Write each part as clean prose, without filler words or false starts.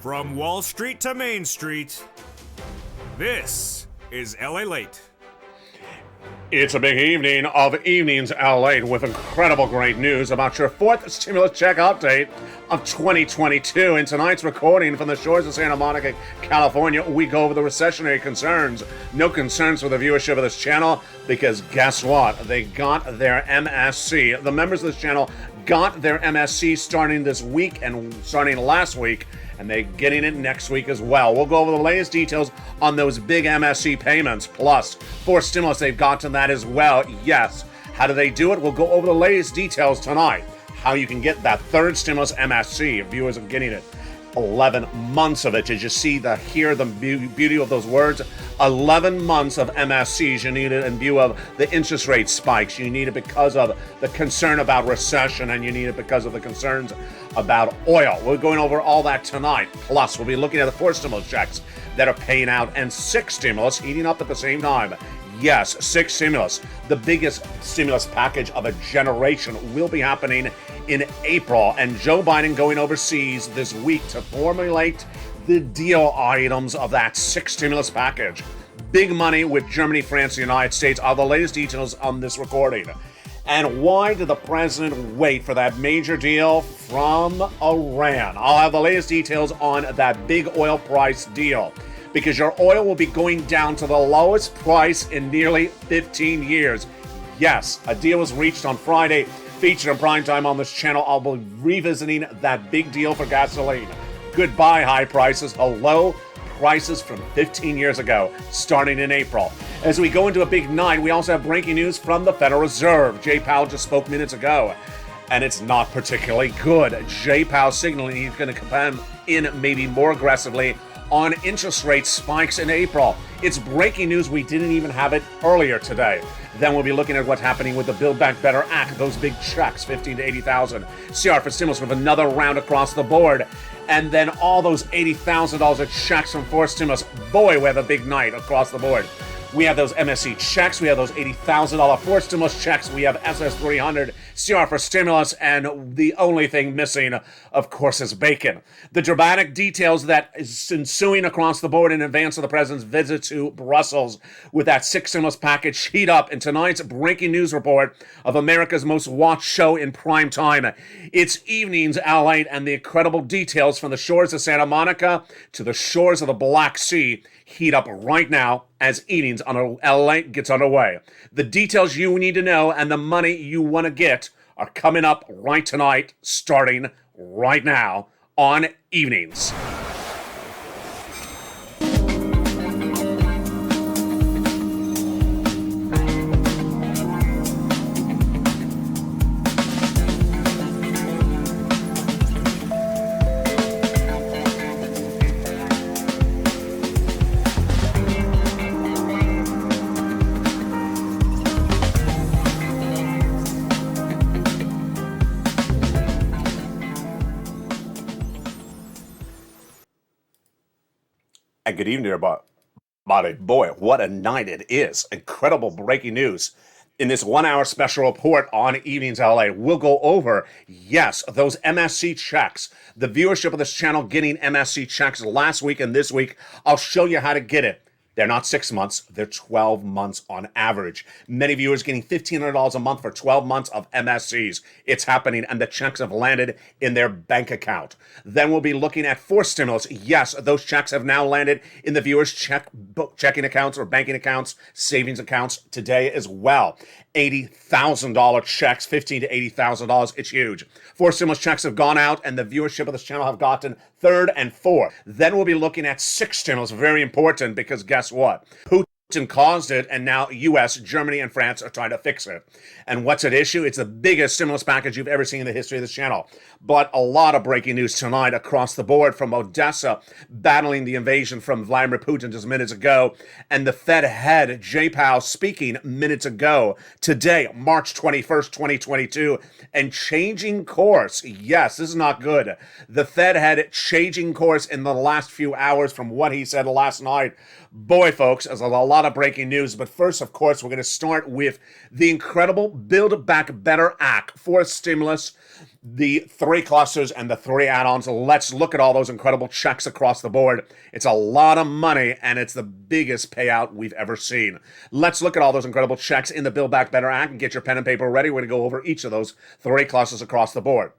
From Wall Street to Main Street, this is Lalate. It's a big evening of Evenings Lalate with incredible great news about your fourth stimulus check update of 2022. In tonight's recording from the shores of Santa Monica, California, we go over the recessionary concerns. No concerns for the viewership of this channel because guess what? They got their MSC. The members of this channel got their MSC starting this week and starting last week, and they're getting it next week as well. We'll go over the latest details on those big MSC payments, plus for stimulus they've gotten that as well. Yes. How do they do it? We'll go over the latest details tonight. How you can get that third stimulus MSC. Viewers are getting it. 11 months of it. Did you hear the beauty of those words? 11 months of MSCs. You need it in view of the interest rate spikes. You need it because of the concern about recession, and you need it because of the concerns about oil. We're going over all that tonight. Plus, we'll be looking at the 4 stimulus checks that are paying out and 6 stimulus heating up at the same time. Yes, 6 stimulus. The biggest stimulus package of a generation will be happening in April, and Joe Biden going overseas this week to formulate the deal items of that 6 stimulus package. Big money with Germany, France, and the United States are the latest details on this recording. And why did the president wait for that major deal from Iran? I'll have the latest details on that big oil price deal, because your oil will be going down to the lowest price in nearly 15 years. Yes, a deal was reached on Friday, featured in primetime on this channel. I'll be revisiting that big deal for gasoline. Goodbye high prices, hello prices from 15 years ago, starting in April. As we go into a big night, we also have breaking news from the Federal Reserve. Jay Powell just spoke minutes ago, and it's not particularly good. Jay Powell signaling he's going to come in maybe more aggressively on interest rate spikes in April. It's breaking news. We didn't even have it earlier today. Then we'll be looking at what's happening with the Build Back Better Act, those big checks, $15,000 to $80,000. CR for stimulus with another round across the board. And then all those $80,000 of checks from 4 stimulus. Boy, we have a big night across the board. We have those MSC checks. We have those $80,000 4 stimulus checks. We have SS300, CR for stimulus, and the only thing missing, of course, is bacon. The dramatic details that is ensuing across the board in advance of the president's visit to Brussels with that 6 stimulus package heat up in tonight's breaking news report of America's most watched show in prime time. It's Evenings Lalate, and the incredible details from the shores of Santa Monica to the shores of the Black Sea heat up right now as Evenings on Lalate gets underway. The details you need to know and the money you want to get are coming up right tonight, starting right now on Evenings. And good evening, everybody. Boy, what a night it is. Incredible breaking news. In this 1-hour special report on Evenings LA, we'll go over, yes, those MSC checks. The viewership of this channel getting MSC checks last week and this week. I'll show you how to get it. They're not 6 months, they're 12 months on average. Many viewers getting $1,500 a month for 12 months of MSCs. It's happening, and the checks have landed in their bank account. Then we'll be looking at 4 stimulus. Yes, those checks have now landed in the viewers' checking accounts or banking accounts, savings accounts today as well. $80,000 checks, $15,000 to $80,000. It's huge. 4 stimulus checks have gone out, and the viewership of this channel have gotten 3rd and 4th. Then we'll be looking at 6 stimulus. Very important, because guess what? Putin caused it, and now U.S., Germany, and France are trying to fix it. And what's at issue? It's the biggest stimulus package you've ever seen in the history of this channel. But a lot of breaking news tonight across the board, from Odessa battling the invasion from Vladimir Putin just minutes ago, and the Fed head, Jay Powell, speaking minutes ago, today, March 21st, 2022, and changing course. Yes, this is not good. The Fed head changing course in the last few hours from what he said last night. Boy, folks, as a lot lot of breaking news, but first, of course, we're going to start with the incredible Build Back Better Act for stimulus, the 3 clusters and the 3 add-ons. Let's look at all those incredible checks across the board. It's a lot of money, and it's the biggest payout we've ever seen. Let's look at all those incredible checks in the Build Back Better Act and get your pen and paper ready. We're going to go over each of those 3 clusters across the board.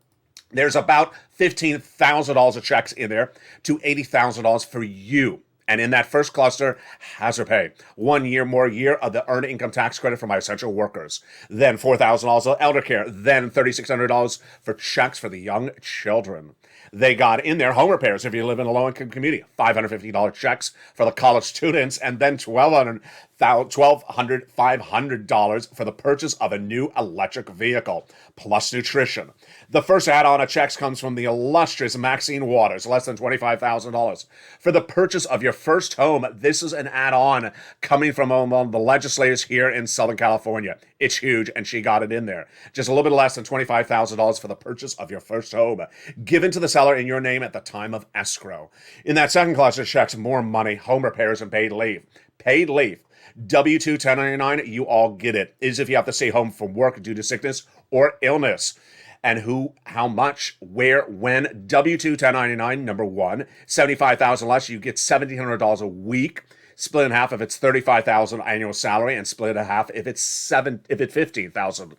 There's about $15,000 of checks in there to $80,000 for you. And in that first cluster, hazard pay. 1 year more year of the earned income tax credit for my essential workers. Then $4,000 of elder care. Then $3,600 for checks for the young children. They got in there home repairs if you live in a low-income community. $550 checks for the college students. And then $500 for the purchase of a new electric vehicle, plus nutrition. The first add-on of checks comes from the illustrious Maxine Waters, less than $25,000. For the purchase of your first home, this is an add-on coming from among the legislators here in Southern California. It's huge, and she got it in there. Just a little bit less than $25,000 for the purchase of your first home, given to the seller in your name at the time of escrow. In that second cluster, checks more money, home repairs, and paid leave. Paid leave. W-2 1099, you all get it. Is if you have to stay home from work due to sickness or illness. And who, how much, where, when. W-2 1099, number 1. $75,000 less, you get $1,700 a week. Split in half if it's $35,000 annual salary, and split in half if it's $15,000.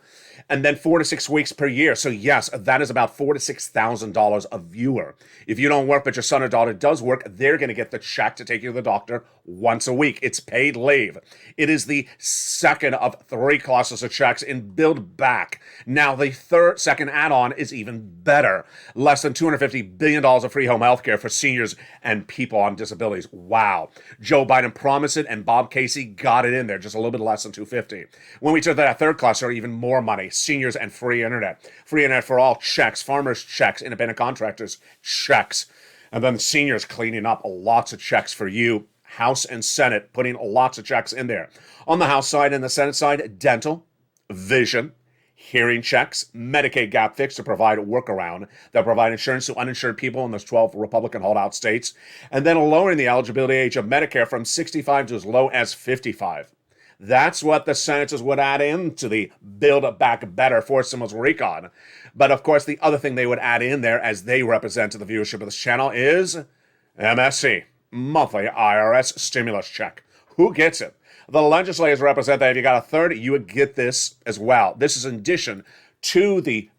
And then 4 to 6 weeks per year. So yes, that is about $4,000 to $6,000 a viewer. If you don't work, but your son or daughter does work, they're going to get the check to take you to the doctor once a week. It's paid leave. It is the second of 3 clusters of checks in Build Back. Now, the second add-on is even better. Less than $250 billion of free home health care for seniors and people on disabilities. Wow. Joe Biden promised it, and Bob Casey got it in there, just a little bit less than $250. When we took that third cluster, even more money. Seniors and free internet. Free internet for all, checks. Farmers, checks. Independent contractors, checks. And then the seniors cleaning up lots of checks for you. House and Senate putting lots of checks in there. On the House side and the Senate side, dental, vision, hearing checks, Medicaid gap fix to provide a workaround. They'll provide insurance to uninsured people in those 12 Republican holdout states. And then lowering the eligibility age of Medicare from 65 to as low as 55. That's what the senators would add into the Build Back Better for stimulus recon. But of course, the other thing they would add in there, as they represent to the viewership of this channel, is MSC, monthly IRS stimulus check. Who gets it? The legislators represent that if you got a third, you would get this as well. This is in addition to the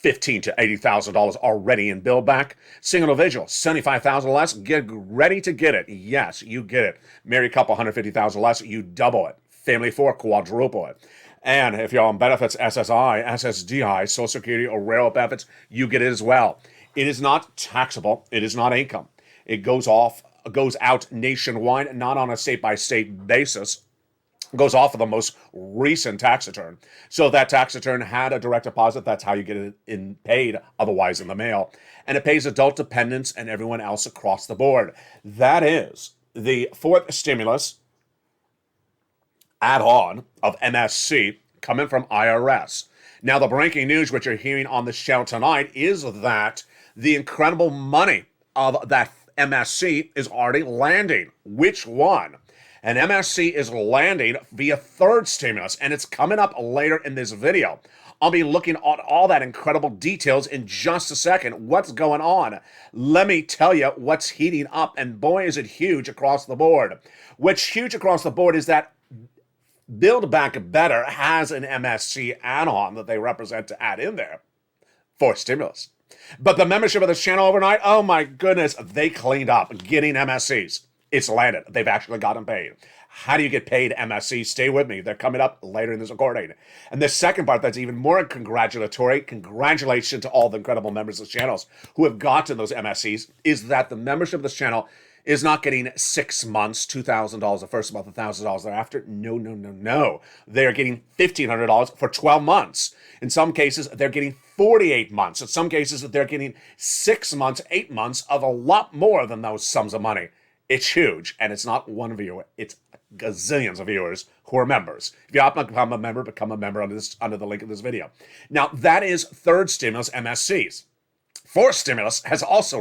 $15,000 to $80,000 already in Build Back. Single individual, $75,000 less, get ready to get it. Yes, you get it. Married couple, $150,000 less, you double it. Family 4, quadruple it. And if you're on benefits, SSI, SSDI, Social Security, or railroad benefits, you get it as well. It is not taxable. It is not income. It goes out nationwide, not on a state-by-state basis. It goes off of the most recent tax return. So if that tax return had a direct deposit, that's how you get it paid, otherwise in the mail. And it pays adult dependents and everyone else across the board. That is the fourth stimulus add-on of MSC coming from IRS. Now, the breaking news, which you're hearing on this channel tonight, is that the incredible money of that MSC is already landing. Which one? And MSC is landing via third stimulus, and it's coming up later in this video. I'll be looking at all that incredible details in just a second. What's going on? Let me tell you what's heating up, and boy, is it huge across the board. What's huge across the board is that Build Back Better has an MSC add-on that they represent to add in there for stimulus. But the membership of this channel overnight, oh my goodness, they cleaned up getting MSCs. It's landed. They've actually gotten paid. How do you get paid MSC? Stay with me. They're coming up later in this recording. And the second part that's even more congratulatory, congratulations to all the incredible members of the channels who have gotten those MSCs, is that the membership of this channel is not getting 6 months, $2,000 the first month, $1,000 thereafter. No. They're getting $1,500 for 12 months. In some cases, they're getting 48 months. In some cases, they're getting 6 months, 8 months of a lot more than those sums of money. It's huge, and it's not one viewer. It's gazillions of viewers who are members. If you have not become a member under the link of this video. Now, that is third stimulus MSCs. fourth stimulus has also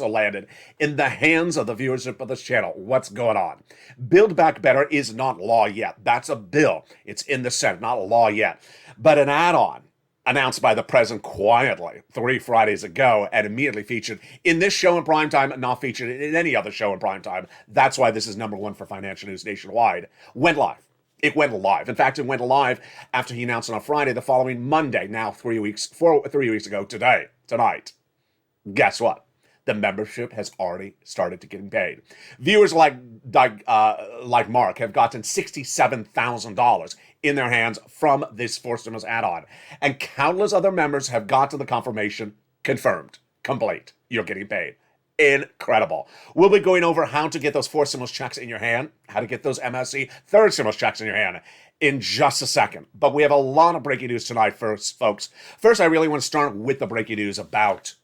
landed in the hands of the viewership of this channel. What's going on? Build Back Better is not law yet. That's a bill. It's in the Senate, not law yet. But an add-on announced by the president quietly 3 Fridays ago and immediately featured in this show in primetime, not featured in any other show in primetime. That's why this is -- 1 for financial news nationwide. Went live. It went live. In fact, it went live after he announced it on Friday the following Monday, now 3 weeks ago tonight. Guess what? The membership has already started to getting paid. Viewers like Mark have gotten $67,000 in their hands from this fourth stimulus add-on. And countless other members have gotten the confirmation confirmed, complete. You're getting paid. Incredible. We'll be going over how to get those fourth stimulus checks in your hand, how to get those MSC third stimulus checks in your hand in just a second. But we have a lot of breaking news tonight, folks. First, I really want to start with the breaking news about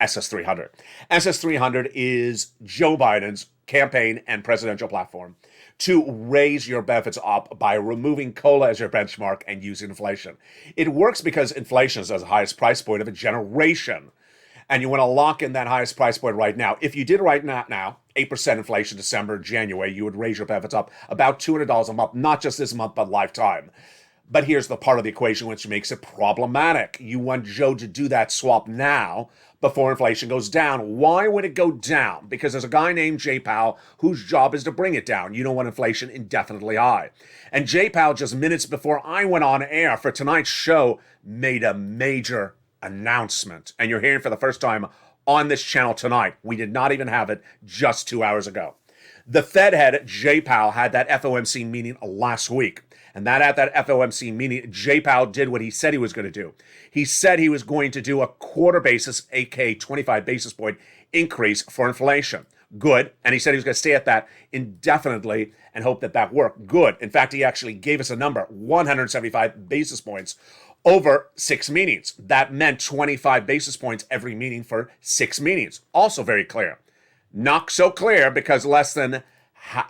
SS300. SS300 is Joe Biden's campaign and presidential platform to raise your benefits up by removing COLA as your benchmark and using inflation. It works because inflation is at the highest price point of a generation. And you want to lock in that highest price point right now. If you did right now, 8% inflation December, January, you would raise your benefits up about $200 a month, not just this month, but lifetime. But here's the part of the equation which makes it problematic. You want Joe to do that swap now before inflation goes down. Why would it go down? Because there's a guy named Jay Powell whose job is to bring it down. You don't want inflation indefinitely high. And Jay Powell, just minutes before I went on air for tonight's show, made a major announcement. And you're hearing for the first time on this channel tonight. We did not even have it just 2 hours ago. The Fed head, Jay Powell, had that FOMC meeting last week. And at that FOMC meeting, Jay Powell did what he said he was going to do. He said he was going to do a quarter basis, aka 25 basis point increase for inflation. Good. And he said he was going to stay at that indefinitely and hope that worked. Good. In fact, he actually gave us a number, 175 basis points over 6 meetings. That meant 25 basis points every meeting for 6 meetings. Also very clear. Not so clear because less than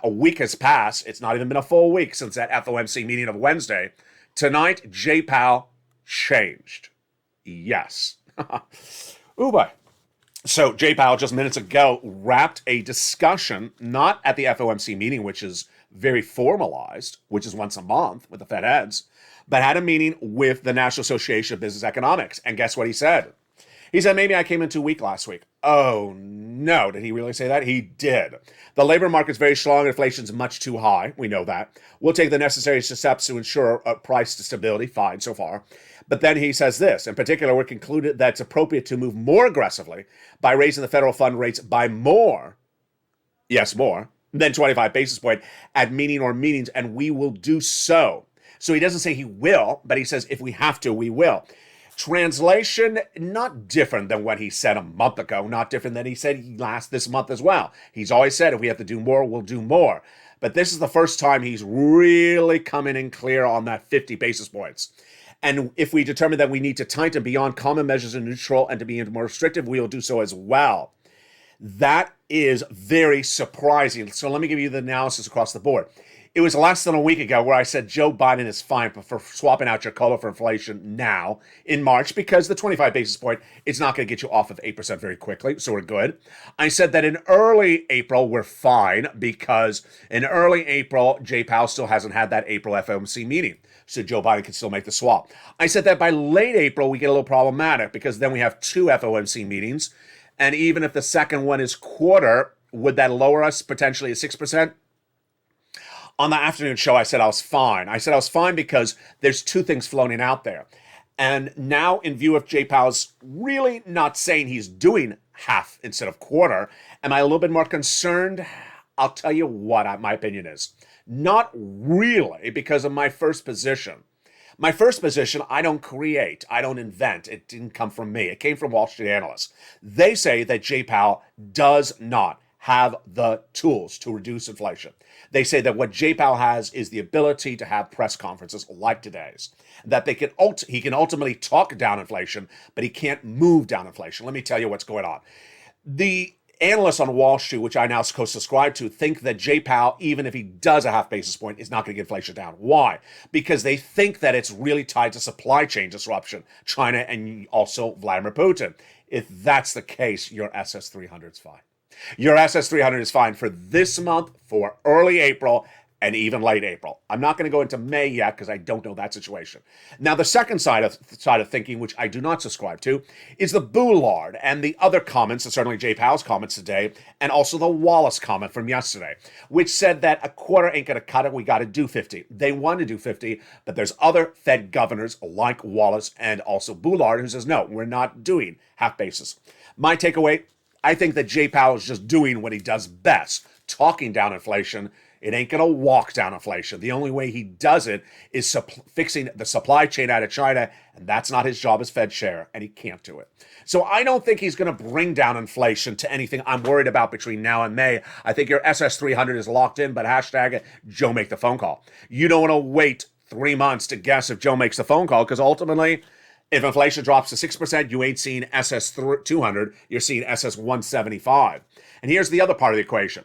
a week has passed. It's not even been a full week since that FOMC meeting of Wednesday. Tonight, Jay Powell changed. Yes. Ooh, boy. So Jay Powell just minutes ago wrapped a discussion, not at the FOMC meeting, which is very formalized, which is once a month with the Fed heads, but had a meeting with the National Association of Business Economics. And guess what he said? He said, maybe I came in too weak last week. Oh, no. Did he really say that? He did. The labor market's very strong. Inflation's much too high. We know that. We'll take the necessary steps to ensure price stability. Fine so far. But then he says this. In particular, we concluded that it's appropriate to move more aggressively by raising the federal fund rates by more than 25 basis point at meeting or meetings, and we will do so. So he doesn't say he will, but he says if we have to, we will. Translation, not different than what he said a month ago, not different than he said this month as well. He's always said if we have to do more, we'll do more. But this is the first time he's really coming in clear on that 50 basis points. And if we determine that we need to tighten beyond common measures and neutral and to be more restrictive, we will do so as well. That is very surprising. So let me give you the analysis across the board. It was less than a week ago where I said Joe Biden is fine for swapping out your COLA for inflation now in March because the 25 basis point is not going to get you off of 8% very quickly, so we're good. I said that in early April, we're fine because in early April, Jay Powell still hasn't had that April FOMC meeting, so Joe Biden can still make the swap. I said that by late April, we get a little problematic because then we have 2 FOMC meetings, and even if the second one is quarter, would that lower us potentially at 6%? On the afternoon show, I said I was fine. I said I was fine because there's 2 things floating out there. And now, in view of Jay Powell's really not saying he's doing half instead of quarter, am I a little bit more concerned? I'll tell you what my opinion is. Not really, because of my first position. My first position, I don't create. I don't invent. It didn't come from me. It came from Wall Street analysts. They say that Jay Powell does not have the tools to reduce inflation. They say that what Jay Powell has is the ability to have press conferences like today's, that he can ultimately talk down inflation, but he can't move down inflation. Let me tell you what's going on. The analysts on Wall Street, which I now co-subscribe to, think that Jay Powell, even if he does a half basis point, is not going to get inflation down. Why? Because they think that it's really tied to supply chain disruption, China and also Vladimir Putin. If that's the case, your SS300 is fine. Your SS300 is fine for this month, for early April, and even late April. I'm not going to go into May yet because I don't know that situation. Now, the second side of thinking, which I do not subscribe to, is the Boulard and the other comments, and certainly Jay Powell's comments today, and also the Wallace comment from yesterday, which said that a quarter ain't going to cut it. We got to do 50. They want to do 50, but there's other Fed governors like Wallace and also Boulard who says, no, we're not doing half basis. My takeaway, I think that Jay Powell is just doing what he does best, talking down inflation. It ain't going to walk down inflation. The only way he does it is fixing the supply chain out of China, and that's not his job as Fed chair, and he can't do it. So I don't think he's going to bring down inflation to anything I'm worried about between now and May. I think your SS300 is locked in, but hashtag Joe make the phone call. You don't want to wait 3 months to guess if Joe makes the phone call, because ultimately, if inflation drops to 6%, you ain't seeing SS200, you're seeing SS175. And here's the other part of the equation.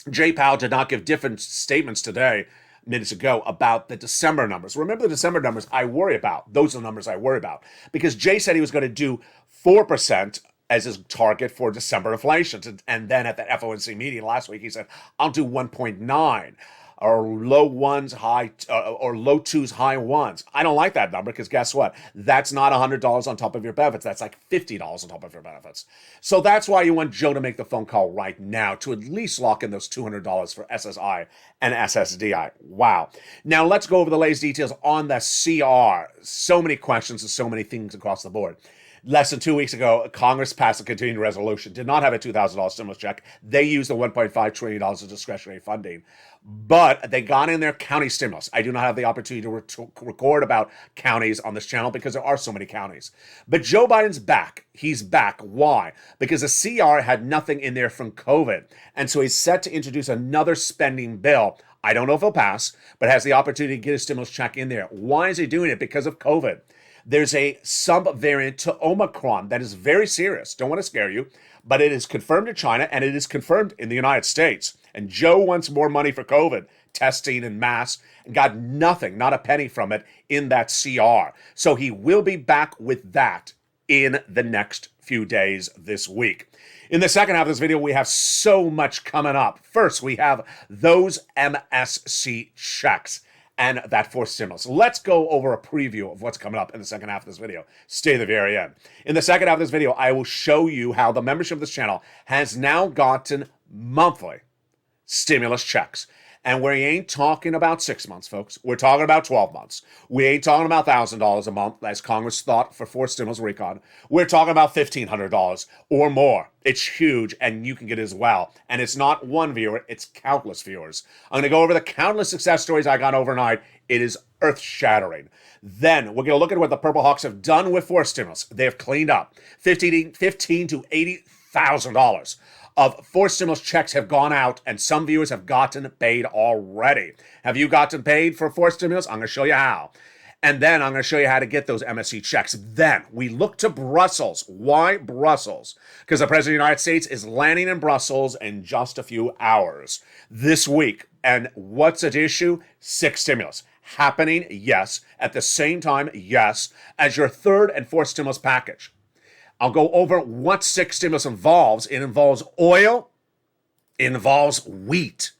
Jay Powell did not give different statements today, minutes ago, about the December numbers. Remember the December numbers I worry about. Those are the numbers I worry about. Because Jay said he was going to do 4% as his target for December inflation. And then at the FOMC meeting last week, he said, I'll do 1.9. Or low ones, or low twos, high ones. I don't like that number because guess what? That's not $100 on top of your benefits. That's like $50 on top of your benefits. So that's why you want Joe to make the phone call right now to at least lock in those $200 for SSI and SSDI. Wow. Now let's go over the latest details on the CR. So many questions and so many things across the board. Less than 2 weeks ago, Congress passed a continuing resolution, did not have a $2,000 stimulus check. They used the $1.5 trillion of discretionary funding, but they got in their county stimulus. I do not have the opportunity to record about counties on this channel because there are so many counties. But Joe Biden's back. He's back. Why? Because the CR had nothing in there from COVID. And so he's set to introduce another spending bill. I don't know if it'll pass, but has the opportunity to get a stimulus check in there. Why is he doing it? Because of COVID. There's a sub-variant to Omicron that is very serious. Don't want to scare you, but it is confirmed in China and it is confirmed in the United States. And Joe wants more money for COVID testing and masks and got nothing, not a penny from it in that CR. So he will be back with that in the next few days this week. In the second half of this video, we have so much coming up. First, we have those MSC checks and that fourth stimulus. Let's go over a preview of what's coming up in the second half of this video. Stay to the very end. In the second half of this video, I will show you how the membership of this channel has now gotten monthly stimulus checks. And we ain't talking about 6 months, folks. We're talking about 12 months. We ain't talking about $1,000 a month, as Congress thought for 4 stimulus recon. We're talking about $1,500 or more. It's huge, and you can get it as well. And it's not one viewer, it's countless viewers. I'm going to go over the countless success stories I got overnight. It is earth-shattering. Then we're going to look at what the Purple Hawks have done with 4 stimulus. They have cleaned up $15,000 to $80,000. Of 4 stimulus checks have gone out, and some viewers have gotten paid already. Have you gotten paid for 4 stimulus? I'm going to show you how. And then I'm going to show you how to get those MSC checks. Then we look to Brussels. Why Brussels? Because the President of the United States is landing in Brussels in just a few hours this week. And what's at issue? 6 stimulus. Happening, yes. At the same time, yes, as your third and fourth stimulus package. I'll go over what 6 stimulus involves. It involves oil. It involves wheat.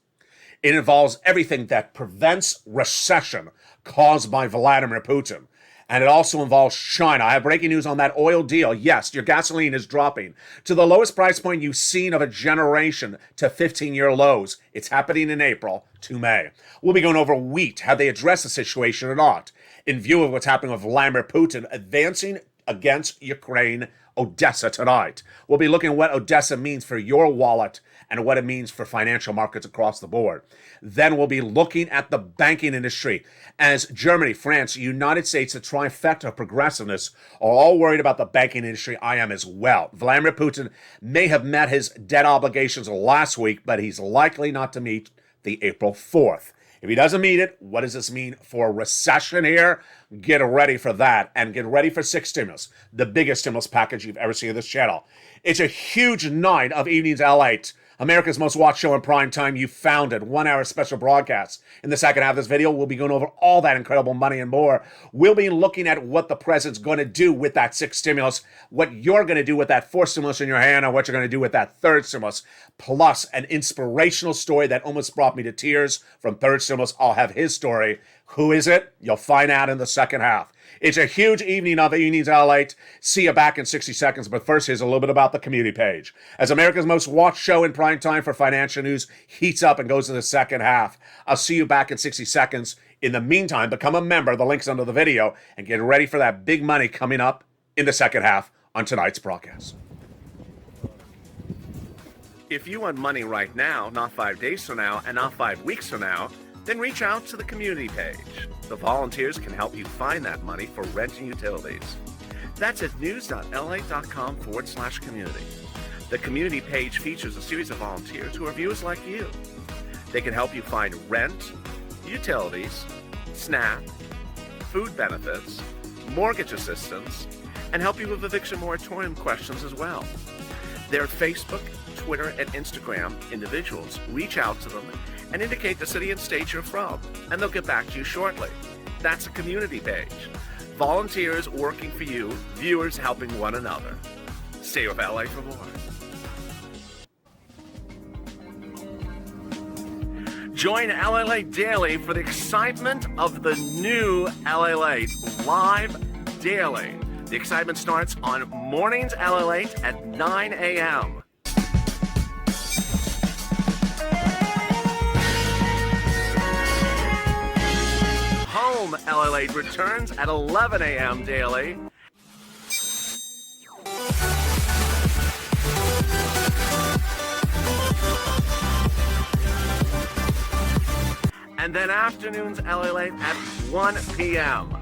It involves everything that prevents recession caused by Vladimir Putin. And it also involves China. I have breaking news on that oil deal. Yes, your gasoline is dropping to the lowest price point you've seen of a generation, to 15-year lows. It's happening in April to May. We'll be going over wheat, how they address the situation or not, in view of what's happening with Vladimir Putin advancing against Ukraine, Odessa tonight. We'll be looking at what Odessa means for your wallet and what it means for financial markets across the board. Then we'll be looking at the banking industry as Germany, France, United States, the trifecta of progressiveness are all worried about the banking industry. I am as well. Vladimir Putin may have met his debt obligations last week, but he's likely not to meet the April 4th. If he doesn't meet it, what does this mean for recession here? Get ready for that and get ready for 6 stimulus, the biggest stimulus package you've ever seen on this channel. It's a huge night of Evenings Lalate. America's most watched show in prime time. You found it. 1 hour special broadcast. In the second half of this video, we'll be going over all that incredible money and more. We'll be looking at what the president's going to do with that sixth stimulus, what you're going to do with that fourth stimulus in your hand, and what you're going to do with that third stimulus. Plus, an inspirational story that almost brought me to tears from third stimulus. I'll have his story. Who is it? You'll find out in the second half. It's a huge evening of Evenings Lalate. See you back in 60 seconds, but first, here's a little bit about the community page. As America's most watched show in prime time for financial news heats up and goes to the second half, I'll see you back in 60 seconds. In the meantime, become a member. The link's under the video, and get ready for that big money coming up in the second half on tonight's broadcast. If you want money right now, not 5 days from now, and not 5 weeks from now, then reach out to the community page. The volunteers can help you find that money for rent and utilities. That's at news.lalate.com/community. The community page features a series of volunteers who are viewers like you. They can help you find rent, utilities, SNAP, food benefits, mortgage assistance, and help you with eviction moratorium questions as well. Their Facebook, Twitter, and Instagram individuals. Reach out to them and indicate the city and state you're from, and they'll get back to you shortly. That's a community page. Volunteers working for you, viewers helping one another. Stay with LA for more. Join Lalate Daily for the excitement of the new Lalate live daily. The excitement starts on mornings Lalate at 9 a.m. Home Lalate returns at 11 a.m. daily. And then afternoons Lalate at 1 p.m.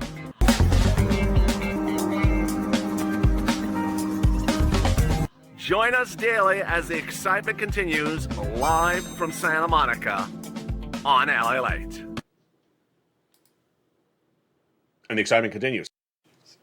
Join us daily as the excitement continues live from Santa Monica on Lalate. And the excitement continues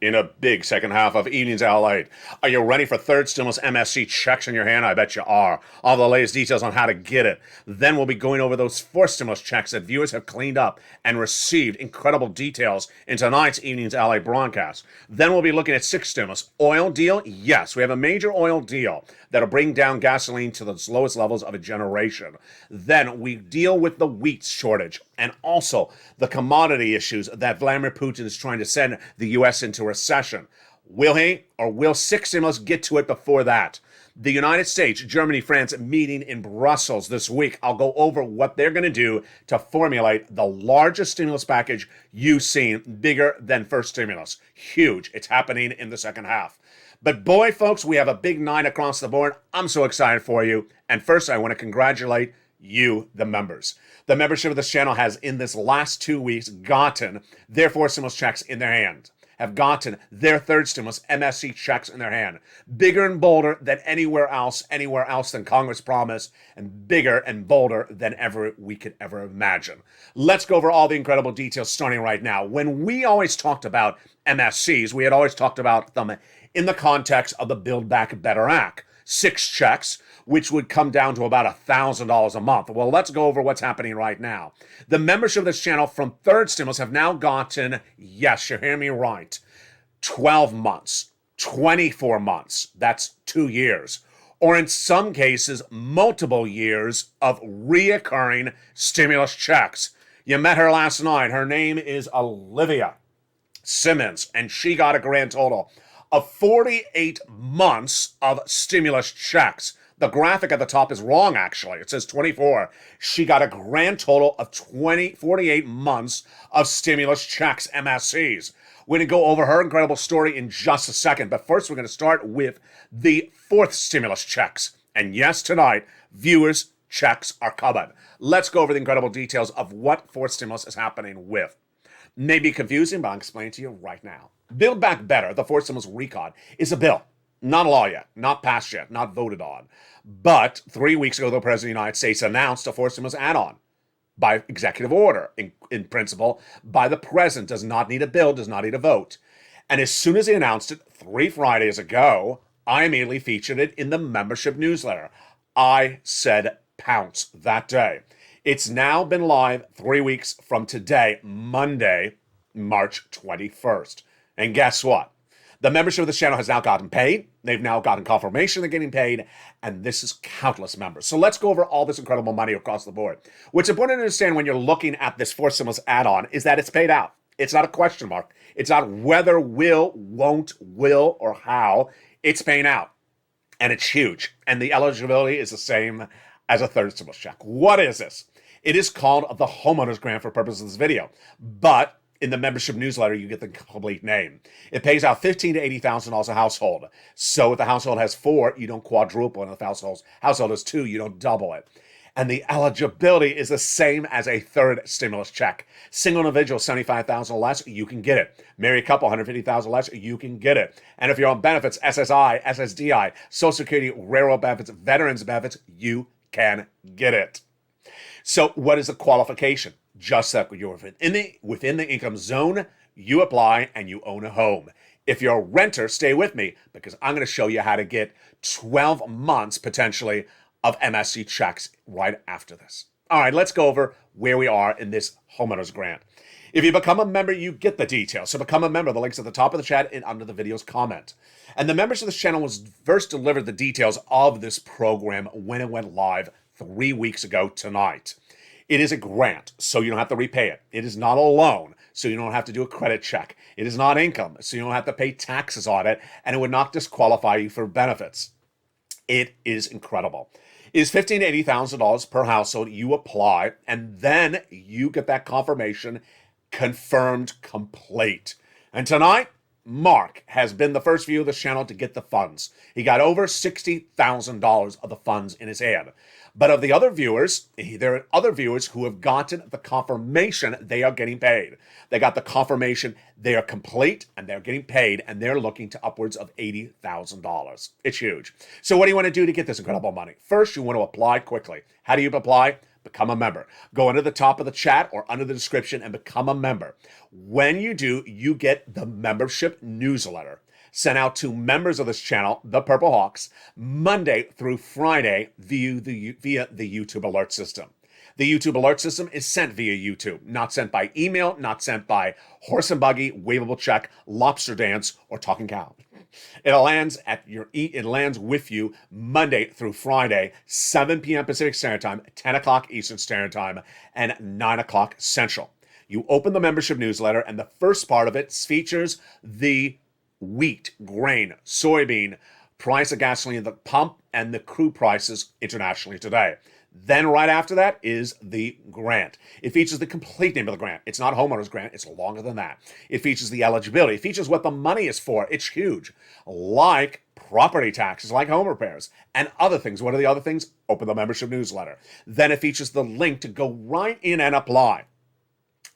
in a big second half of Evenings Lalate. Are you ready for third stimulus MSC checks in your hand? I bet you are. All the latest details on how to get it. Then we'll be going over those fourth stimulus checks that viewers have cleaned up and received incredible details in tonight's Evenings Lalate broadcast. Then we'll be looking at sixth stimulus. Oil deal? Yes, we have a major oil deal that'll bring down gasoline to the lowest levels of a generation. Then we deal with the wheat shortage and also the commodity issues that Vladimir Putin is trying to send the U.S. into recession. Will he or will sixth stimulus get to it before that? The United States, Germany, France meeting in Brussels this week. I'll go over what they're going to do to formulate the largest stimulus package you've seen, bigger than first stimulus. Huge. It's happening in the second half. But boy, folks, we have a big night across the board. I'm so excited for you. And first, I want to congratulate you, the members. The membership of this channel has, in this last 2 weeks, gotten their fourth stimulus checks in their hand, have gotten their third stimulus MSC checks in their hand. Bigger and bolder than anywhere else than Congress promised, and bigger and bolder than ever we could ever imagine. Let's go over all the incredible details starting right now. When we always talked about MSCs, we had always talked about them in the context of the Build Back Better Act. 6 checks, which would come down to about $1,000 a month. Well, let's go over what's happening right now. The membership of this channel from third stimulus have now gotten, yes, you hear me right, 12 months, 24 months, that's 2 years, or in some cases, multiple years of reoccurring stimulus checks. You met her last night. Her name is Olivia Simmons, and she got a grand total of 48 months of stimulus checks. The graphic at the top is wrong, actually. It says 24. She got a grand total of 48 months of stimulus checks, MSCs. We're going to go over her incredible story in just a second. But first, we're going to start with the fourth stimulus checks. And yes, tonight, viewers' checks are coming. Let's go over the incredible details of what fourth stimulus is happening with. May be confusing, but I'll explain to you right now. Build Back Better, the fourth stimulus recon, is a bill. Not a law yet, not passed yet, not voted on. But 3 weeks ago, the President of the United States announced a fourth stimulus add-on by executive order, in principle, by the President. Does not need a bill, does not need a vote. And as soon as he announced it 3 Fridays ago, I immediately featured it in the membership newsletter. I said pounce that day. It's now been live 3 weeks from today, Monday, March 21st. And guess what? The membership of the channel has now gotten paid. They've now gotten confirmation they're getting paid, and this is countless members. So let's go over all this incredible money across the board. What's important to understand when you're looking at this Fourth Stimulus add-on is that it's paid out. It's not a question mark. It's not whether, will, won't, will, or how. It's paying out, and it's huge. And the eligibility is the same as a third stimulus check. What is this? It is called the Homeowners Grant for purposes of this video, but in the membership newsletter, you get the complete name. It pays out $15,000 to $80,000 a household. So if the household has 4, you don't quadruple, and if the household has 2, you don't double it. And the eligibility is the same as a third stimulus check. Single individual, $75,000 or less, you can get it. Married couple, $150,000 or less, you can get it. And if you're on benefits, SSI, SSDI, Social Security, railroad benefits, veterans benefits, you can get it. So what is the qualification? Just that you're within the income zone, you apply and you own a home. If you're a renter, stay with me because I'm going to show you how to get 12 months potentially of MSC checks right after this. All right, let's go over where we are in this homeowners grant. If you become a member, you get the details. So become a member. The link's at the top of the chat and under the video's comment. And the members of this channel was first delivered the details of this program when it went live 3 weeks ago tonight. It is a grant, so you don't have to repay it. It is not a loan, so you don't have to do a credit check. It is not income, so you don't have to pay taxes on it, and it would not disqualify you for benefits. It is incredible. It is $15,000 to $80,000 per household. You apply, and then you get that confirmation confirmed complete. And tonight, Mark has been the first viewer of the channel to get the funds. He got over $60,000 of the funds in his hand. But of the other viewers, there are other viewers who have gotten the confirmation they are getting paid. They got the confirmation they are complete and they're getting paid, and they're looking to upwards of $80,000. It's huge. So what do you want to do to get this incredible money? First, you want to apply quickly. How do you apply? Become a member. Go under the top of the chat or under the description and become a member. When you do, you get the membership newsletter sent out to members of this channel, the Purple Hawks, Monday through Friday via the YouTube alert system. The YouTube alert system is sent via YouTube, not sent by email, not sent by horse and buggy, wavable check, lobster dance, or talking cow. It lands with you Monday through Friday, 7 p.m. Pacific Standard Time, 10 o'clock Eastern Standard Time, and 9 o'clock Central. You open the membership newsletter, and the first part of it features the wheat, grain, soybean, price of gasoline at the pump, and the crude prices internationally today. Then right after that is the grant. It features the complete name of the grant. It's not homeowners grant. It's longer than that. It features the eligibility. It features what the money is for. It's huge. Like property taxes, like home repairs, and other things. What are the other things? Open the membership newsletter. Then it features the link to go right in and apply.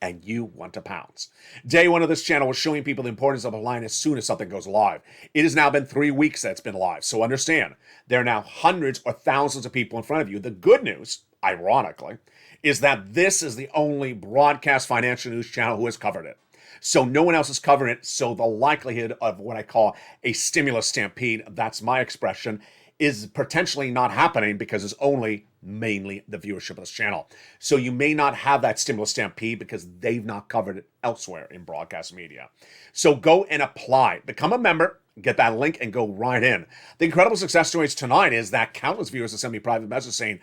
And you want to pounce. Day one of this channel was showing people the importance of applying as soon as something goes live. It has now been 3 weeks that it's been live. So understand, there are now hundreds or thousands of people in front of you. The good news, ironically, is that this is the only broadcast financial news channel who has covered it. So no one else is covering it. So the likelihood of what I call a stimulus stampede, that's my expression, is potentially not happening because it's only mainly the viewership of this channel. So you may not have that stimulus stampede because they've not covered it elsewhere in broadcast media. So go and apply. Become a member, get that link, and go right in. The incredible success stories tonight is that countless viewers have sent me private messages saying,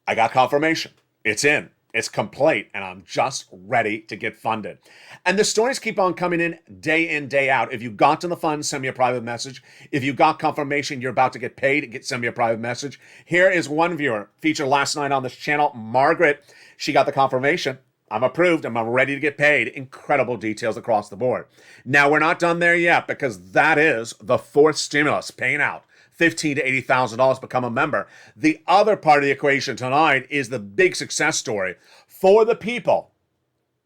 I got confirmation. It's in. It's complete, and I'm just ready to get funded. And the stories keep on coming in, day out. If you got to the fund, send me a private message. If you got confirmation you're about to get paid, send me a private message. Here is one viewer featured last night on this channel, Margaret. She got the confirmation. I'm approved. I'm ready to get paid. Incredible details across the board. Now, we're not done there yet because that is the fourth stimulus paying out. $15,000 to $80,000, become a member. The other part of the equation tonight is the big success story for the people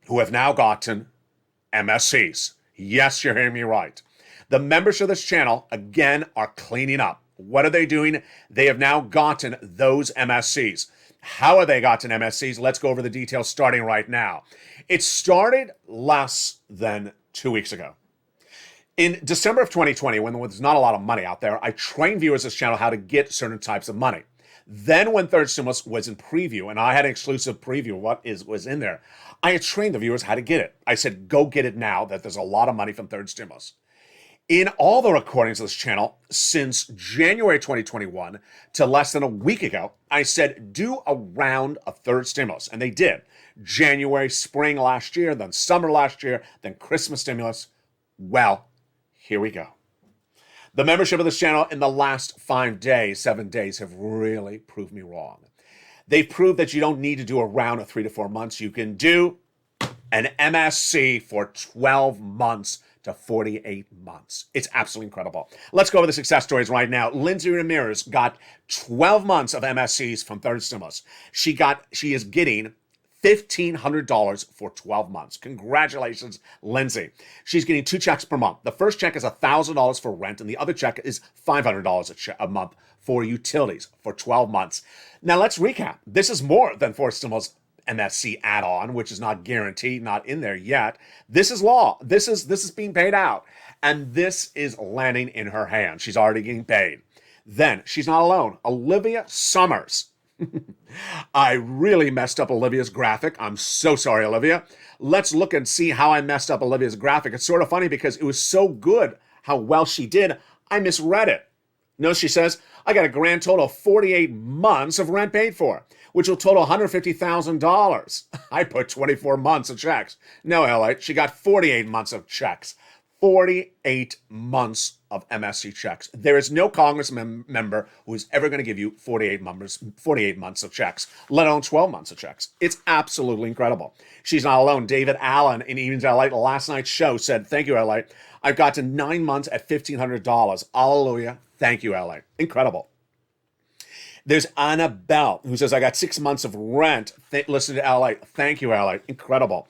who have now gotten MSCs. Yes, you're hearing me right. The members of this channel, again, are cleaning up. What are they doing? They have now gotten those MSCs. How are they gotten MSCs? Let's go over the details starting right now. It started less than 2 weeks ago. In December of 2020, when there was not a lot of money out there, I trained viewers of this channel how to get certain types of money. Then when third stimulus was in preview, and I had an exclusive preview of what was in there, I had trained the viewers how to get it. I said, go get it now, that there's a lot of money from third stimulus. In all the recordings of this channel since January 2021 to less than a week ago, I said, do a round of third stimulus. And they did. January, spring last year, then summer last year, then Christmas stimulus. Well, here we go. The membership of this channel in the last 7 days have really proved me wrong. They've proved that you don't need to do a round of 3 to 4 months. You can do an MSC for 12 months to 48 months. It's absolutely incredible. Let's go over the success stories right now. Lindsay Ramirez got 12 months of MSCs from third stimulus. She is getting $1,500 for 12 months. Congratulations, Lindsay. She's getting 2 checks per month. The first check is $1,000 for rent, and the other check is $500 a month for utilities for 12 months. Now let's recap. This is more than fourth stimulus MSC add-on, which is not guaranteed, not in there yet. This is law. This is being paid out, and this is landing in her hand. She's already getting paid. Then she's not alone. Olivia Summers. I really messed up Olivia's graphic. I'm so sorry, Olivia. Let's look and see how I messed up Olivia's graphic. It's sort of funny because it was so good how well she did, I misread it. Notice she says, I got a grand total of 48 months of rent paid for, which will total $150,000. I put 24 months of checks. No, Elliot, she got 48 months of checks. 48 months of MSC checks. There is no Congress member who is ever going to give you 48 months of checks, let alone 12 months of checks. It's absolutely incredible. She's not alone. David Allen in Evenings LA, last night's show, said, thank you, LA. I've got to 9 months at $1,500. Hallelujah. Thank you, LA. Incredible. There's Anna Bell, who says, I got 6 months of rent. Listen to LA. Thank you, LA. Incredible.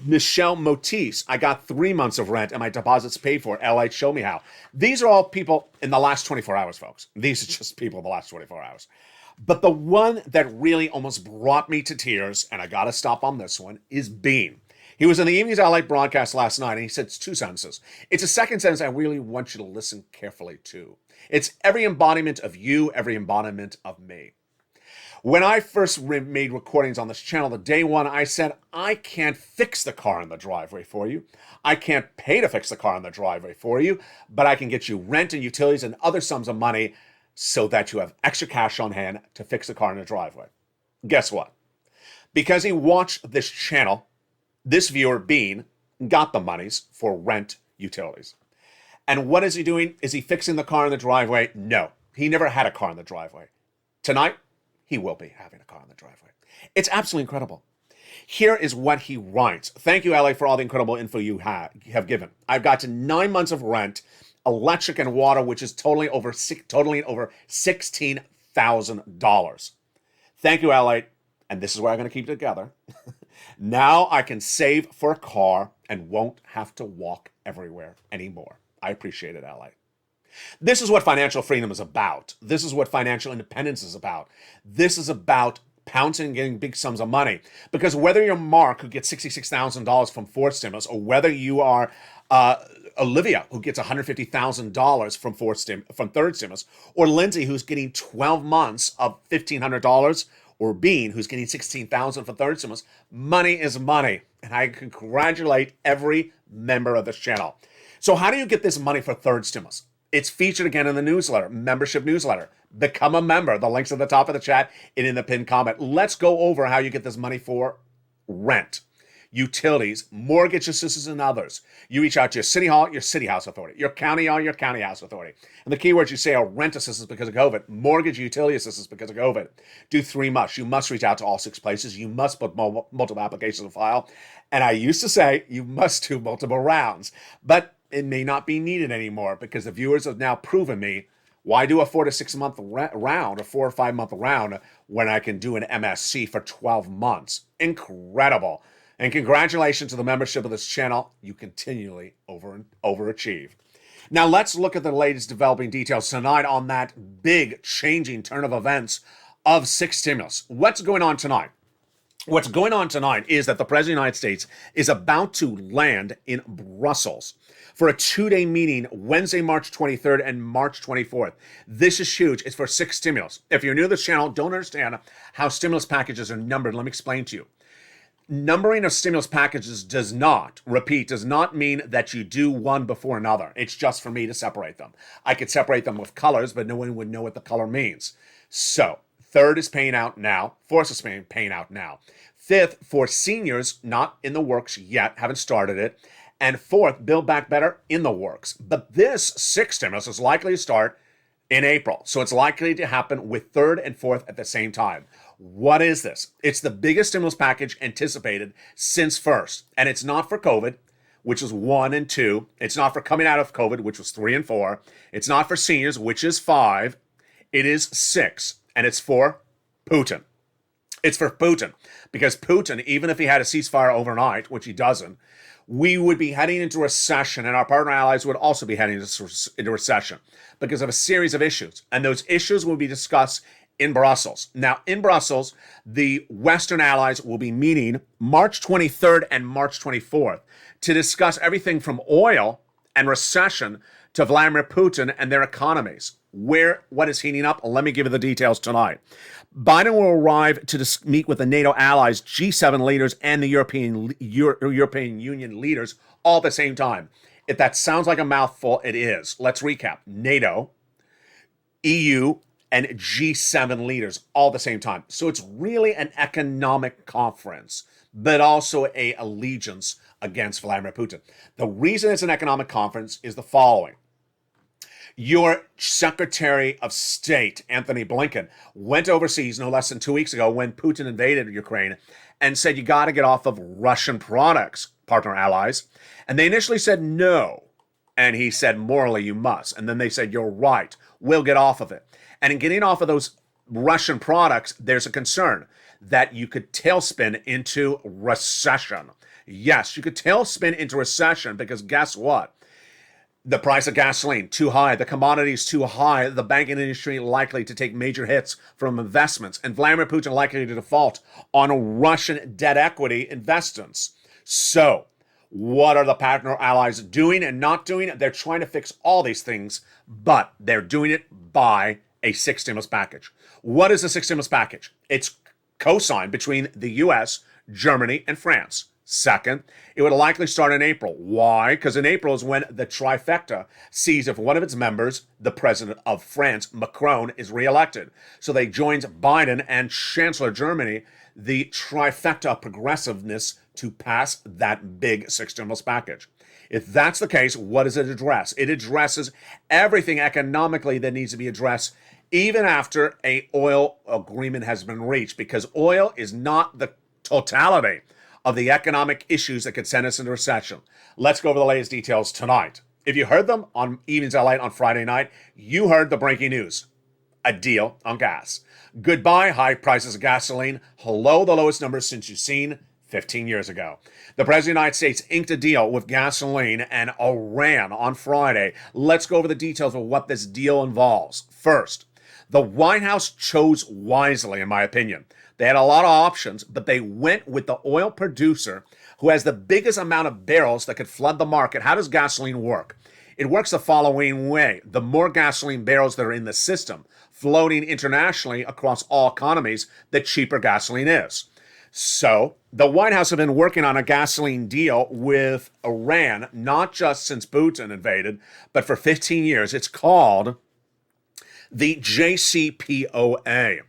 Michelle Motis, I got 3 months of rent and my deposits paid for. LA, show me how. These are all people in the last 24 hours, folks. These are just people in the last 24 hours. But the one that really almost brought me to tears, and I got to stop on this one, is Bean. He was in the Evenings LA broadcast last night, and he said 2 sentences. It's a second sentence I really want you to listen carefully to. It's every embodiment of you, every embodiment of me. When I first made recordings on this channel, the day one, I said, I can't fix the car in the driveway for you. I can't pay to fix the car in the driveway for you, but I can get you rent and utilities and other sums of money so that you have extra cash on hand to fix the car in the driveway. Guess what? Because he watched this channel, this viewer, Bean, got the monies for rent utilities. And what is he doing? Is he fixing the car in the driveway? No, he never had a car in the driveway. Tonight, he will be having a car in the driveway. It's absolutely incredible. Here is what he writes. Thank you, LA, for all the incredible info you have given. I've got to 9 months of rent, electric and water, which is totaling over $16,000. Thank you, LA. And this is where I'm going to keep it together. Now I can save for a car and won't have to walk everywhere anymore. I appreciate it, LA. This is what financial freedom is about. This is what financial independence is about. This is about pouncing and getting big sums of money. Because whether you're Mark, who gets $66,000 from fourth stimulus, or whether you are Olivia, who gets $150,000 from third stimulus, or Lindsay, who's getting 12 months of $1,500, or Bean, who's getting $16,000 for third stimulus, money is money. And I congratulate every member of this channel. So how do you get this money for third stimulus? It's featured again in the newsletter, membership newsletter. Become a member. The link's at the top of the chat and in the pinned comment. Let's go over how you get this money for rent, utilities, mortgage assistance, and others. You reach out to your city hall, your city house authority, your county hall, your county house authority. And the keywords you say are rent assistance because of COVID, mortgage utility assistance because of COVID. Do 3 musts. You must reach out to all 6 places. You must put multiple applications in file. And I used to say you must do multiple rounds. But it may not be needed anymore because the viewers have now proven me, why do a 4 to 6 month round, a 4 or 5 month round when I can do an MSC for 12 months? Incredible. And congratulations to the membership of this channel. You continually overachieve. Now let's look at the latest developing details tonight on that big changing turn of events of 6 stimulus. What's going on tonight? What's going on tonight is that the President of the United States is about to land in Brussels for a 2-day meeting Wednesday, March 23rd and March 24th. This is huge. It's for 6 stimulus. If you're new to this channel, don't understand how stimulus packages are numbered, let me explain to you. Numbering of stimulus packages does not mean that you do one before another. It's just for me to separate them. I could separate them with colors, but no one would know what the color means. So, 3rd is paying out now. 4th is paying out now. 5th, for seniors, not in the works yet, haven't started it. And 4th, Build Back Better, in the works. But this 6th stimulus is likely to start in April. So it's likely to happen with 3rd and 4th at the same time. What is this? It's the biggest stimulus package anticipated since 1st. And it's not for COVID, which is 1 and 2. It's not for coming out of COVID, which was 3 and 4. It's not for seniors, which is 5. It is 6. And it's for Putin. It's for Putin, because Putin, even if he had a ceasefire overnight, which he doesn't, we would be heading into recession, and our partner allies would also be heading into recession because of a series of issues. And those issues will be discussed in Brussels. Now, in Brussels, the Western allies will be meeting March 23rd and March 24th to discuss everything from oil and recession to Vladimir Putin and their economies. What is heating up? Let me give you the details tonight. Biden will arrive to meet with the NATO allies, G7 leaders, and the European Union leaders all at the same time. If that sounds like a mouthful, it is. Let's recap. NATO, EU, and G7 leaders all at the same time. So it's really an economic conference, but also an allegiance against Vladimir Putin. The reason it's an economic conference is the following. Your Secretary of State, Anthony Blinken, went overseas no less than 2 weeks ago when Putin invaded Ukraine and said, you got to get off of Russian products, partner allies. And they initially said no. And he said, morally, you must. And then they said, you're right, we'll get off of it. And in getting off of those Russian products, there's a concern that you could tailspin into recession. Yes, you could tailspin into recession because guess what? The price of gasoline, too high. The commodities, too high. The banking industry likely to take major hits from investments. And Vladimir Putin likely to default on Russian debt equity investments. So, what are the partner allies doing and not doing? They're trying to fix all these things, but they're doing it by a 6 stimulus package. What is a 6 stimulus package? It's co-signed between the U.S., Germany, and France. Second, it would likely start in April. Why? Because in April is when the trifecta sees if one of its members, the president of France, Macron, is reelected. So they joins Biden and Chancellor Germany, the trifecta of progressiveness, to pass that big 6 stimulus package. If that's the case, what does it address? It addresses everything economically that needs to be addressed even after an oil agreement has been reached, because oil is not the totality of the economic issues that could send us into recession. Let's go over the latest details tonight. If you heard them on Evenings at Light on Friday night, you heard the breaking news. A deal on gas. Goodbye, high prices of gasoline. Hello, the lowest numbers since you've seen 15 years ago. The President of the United States inked a deal with gasoline and Iran on Friday. Let's go over the details of what this deal involves. First, the White House chose wisely, in my opinion. They had a lot of options, but they went with the oil producer who has the biggest amount of barrels that could flood the market. How does gasoline work? It works the following way. The more gasoline barrels that are in the system, floating internationally across all economies, the cheaper gasoline is. So, the White House have been working on a gasoline deal with Iran, not just since Putin invaded, but for 15 years. It's called the JCPOA.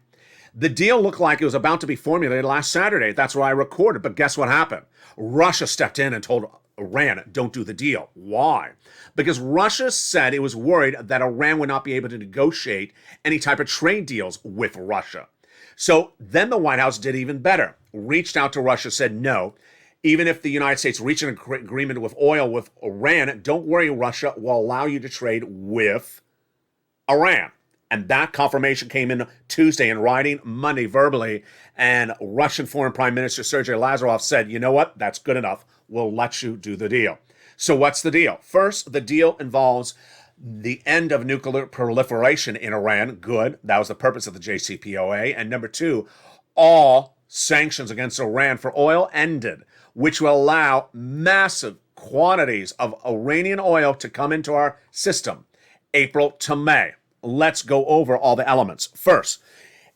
The deal looked like it was about to be formulated last Saturday. That's where I recorded. But guess what happened? Russia stepped in and told Iran, don't do the deal. Why? Because Russia said it was worried that Iran would not be able to negotiate any type of trade deals with Russia. So then the White House did even better. Reached out to Russia, said no. Even if the United States reached an agreement with oil with Iran, don't worry, Russia will allow you to trade with Iran. And that confirmation came in Tuesday in writing, Monday verbally, and Russian Foreign Prime Minister Sergei Lavrov said, you know what, that's good enough. We'll let you do the deal. So what's the deal? First, the deal involves the end of nuclear proliferation in Iran. Good. That was the purpose of the JCPOA. And number two, all sanctions against Iran for oil ended, which will allow massive quantities of Iranian oil to come into our system, April to May. Let's go over all the elements. First,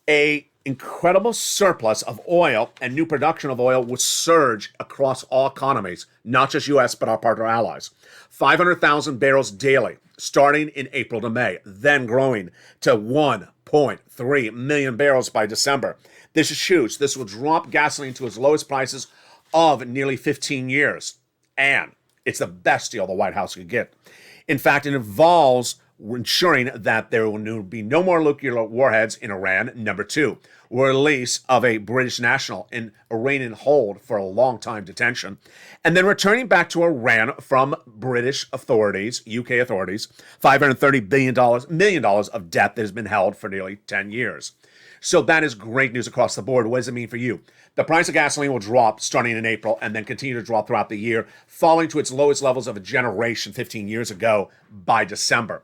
a incredible surplus of oil and new production of oil will surge across all economies, not just U.S., but our partner allies. 500,000 barrels daily, starting in April to May, then growing to 1.3 million barrels by December. This is huge. This will drop gasoline to its lowest prices of nearly 15 years. And it's the best deal the White House could get. In fact, it involves ensuring that there will be no more nuclear warheads in Iran. Number two, release of a British national in Iranian hold for a long time detention, and then returning back to Iran from British authorities, UK authorities, $530 million of debt that has been held for nearly 10 years. So that is great news across the board. What does it mean for you? The price of gasoline will drop starting in April and then continue to drop throughout the year, falling to its lowest levels of a generation 15 years ago by December.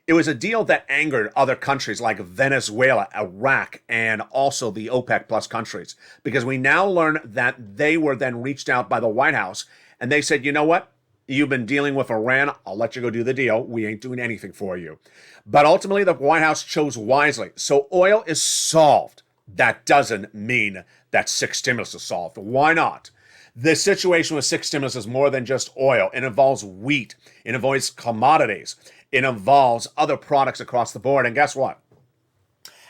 It was a deal that angered other countries like Venezuela, Iraq, and also the OPEC plus countries, because we now learn that they were then reached out by the White House and they said, you know what? You've been dealing with Iran. I'll let you go do the deal. We ain't doing anything for you. But ultimately, the White House chose wisely. So oil is solved. That doesn't mean that six stimulus is solved. Why not? The situation with six stimulus is more than just oil. It involves wheat. It involves commodities. It involves other products across the board. And guess what?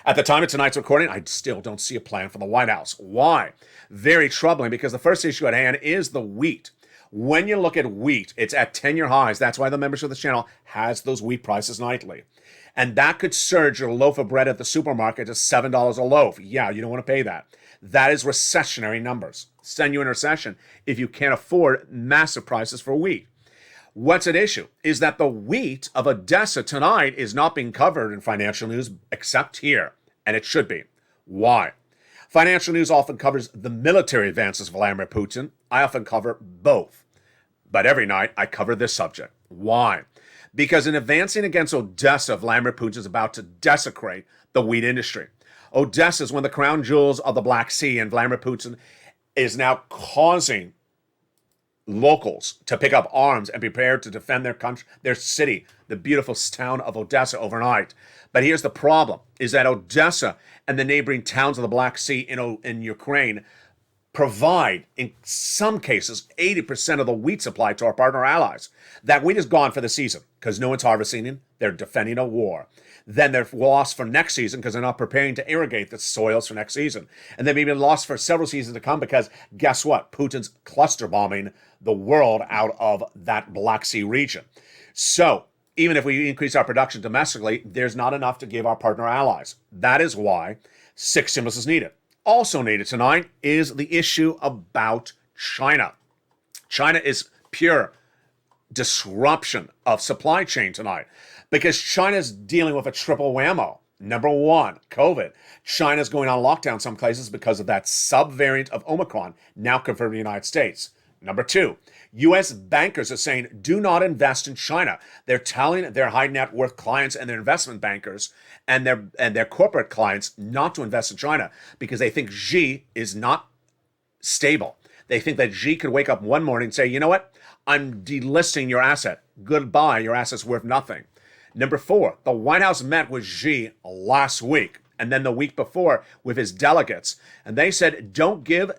At the time of tonight's recording, I still don't see a plan from the White House. Why? Very troubling, because the first issue at hand is the wheat. When you look at wheat, it's at 10-year highs. That's why the membership of this channel has those wheat prices nightly. And that could surge your loaf of bread at the supermarket to $7 a loaf. Yeah, you don't want to pay that. That is recessionary numbers. Send you in recession if you can't afford massive prices for wheat. What's at issue is that the wheat of Odessa tonight is not being covered in financial news except here, and it should be. Why? Financial news often covers the military advances of Vladimir Putin. I often cover both. But every night I cover this subject. Why? Because in advancing against Odessa, Vladimir Putin is about to desecrate the wheat industry. Odessa is one of the crown jewels of the Black Sea, and Vladimir Putin is now causing locals to pick up arms and prepare to defend their country, their city, the beautiful town of Odessa overnight. But here's the problem, is that Odessa and the neighboring towns of the Black Sea in Ukraine provide, in some cases, 80% of the wheat supply to our partner allies. That wheat is gone for the season because no one's harvesting it. They're defending a war. Then they're lost for next season because they're not preparing to irrigate the soils for next season. And then maybe lost for several seasons to come because guess what? Putin's cluster bombing the world out of that Black Sea region. So even if we increase our production domestically, there's not enough to give our partner allies. That is why six stimulus is needed. Also needed tonight is the issue about China. China is pure disruption of supply chain tonight because China's dealing with a triple whammo. Number one, COVID. China's going on lockdown in some places because of that subvariant of Omicron now confirmed in the United States. Number two, U.S. bankers are saying do not invest in China. They're telling their high net worth clients and their investment bankers and their corporate clients not to invest in China because they think Xi is not stable. They think that Xi could wake up one morning and say, you know what? I'm delisting your asset. Goodbye, your asset's worth nothing. Number four, the White House met with Xi last week and then the week before with his delegates. And they said, don't give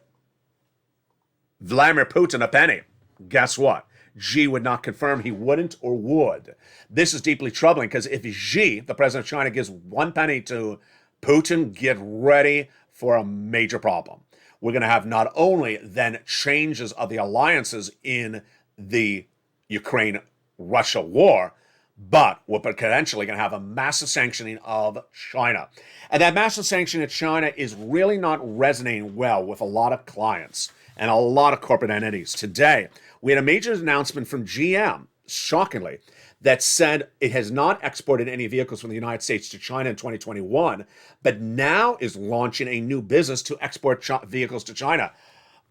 Vladimir Putin a penny. Guess what? Xi would not confirm he wouldn't or would. This is deeply troubling because if Xi, the president of China, gives one penny to Putin, get ready for a major problem. We're going to have not only then changes of the alliances in the Ukraine-Russia war, but we're potentially going to have a massive sanctioning of China. And that massive sanctioning of China is really not resonating well with a lot of clients and a lot of corporate entities. Today, we had a major announcement from GM, shockingly, that said it has not exported any vehicles from the United States to China in 2021, but now is launching a new business to export vehicles to China.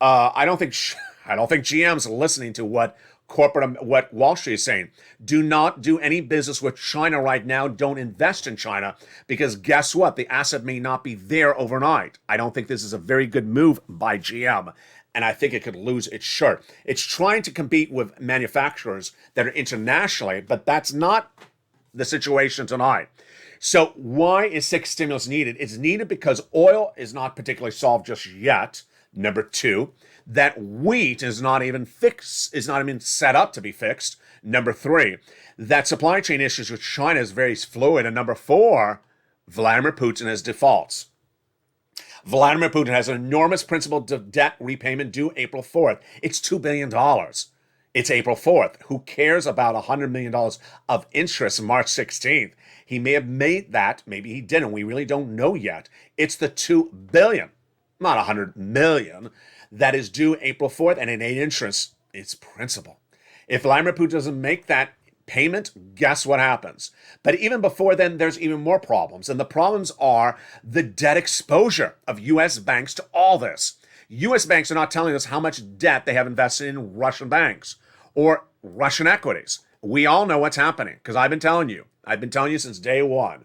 I don't think GM's listening to what what Wall Street is saying. Do not do any business with China right now. Don't invest in China because guess what? The asset may not be there overnight. I don't think this is a very good move by GM, and I think it could lose its shirt. It's trying to compete with manufacturers that are internationally, but that's not the situation tonight. So why is sixth stimulus needed? It's needed because oil is not particularly solved just yet. Number two, that wheat is not even set up to be fixed. Number three, that supply chain issues with China is very fluid. And number four, Vladimir Putin has defaults. Vladimir Putin has an enormous principal debt repayment due April 4th. It's $2 billion. It's April 4th. Who cares about $100 million of interest March 16th? He may have made that. Maybe he didn't. We really don't know yet. It's the $2 billion, not $100 million, that is due April 4th, and in interest, it's principal. If Vladimir Putin doesn't make that payment, guess what happens? But even before then, there's even more problems. And the problems are the debt exposure of U.S. banks to all this. U.S. banks are not telling us how much debt they have invested in Russian banks or Russian equities. We all know what's happening because I've been telling you since day one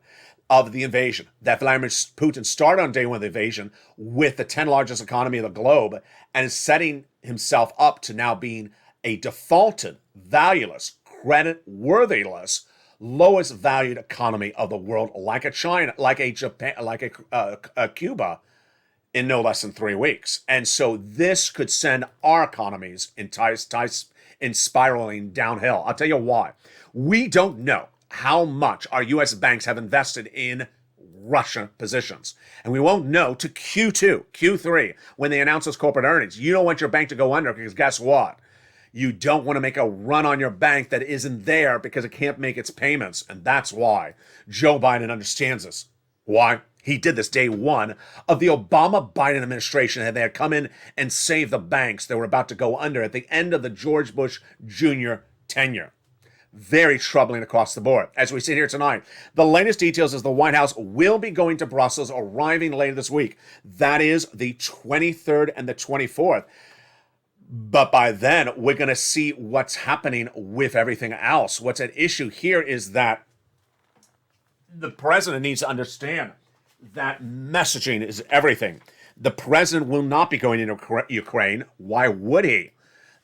of the invasion that Vladimir Putin started on day one of the invasion with the 10th largest economy of the globe and is setting himself up to now being a defaulted, valueless, credit-worthless, lowest valued economy of the world, like a China, like a Japan, like a Cuba, in no less than 3 weeks. And so this could send our economies in spiraling downhill. I'll tell you why. We don't know how much our U.S. banks have invested in Russian positions. And we won't know to Q2, Q3, when they announce those corporate earnings. You don't want your bank to go under because guess what? You don't want to make a run on your bank that isn't there because it can't make its payments. And that's why Joe Biden understands this. Why? He did this day one of the Obama-Biden administration, and they had come in and saved the banks that were about to go under at the end of the George Bush Jr. tenure. Very troubling across the board. As we sit here tonight, the latest details is the White House will be going to Brussels, arriving later this week. That is the 23rd and the 24th. But by then, we're going to see what's happening with everything else. What's at issue here is that the president needs to understand that messaging is everything. The president will not be going into Ukraine. Why would he?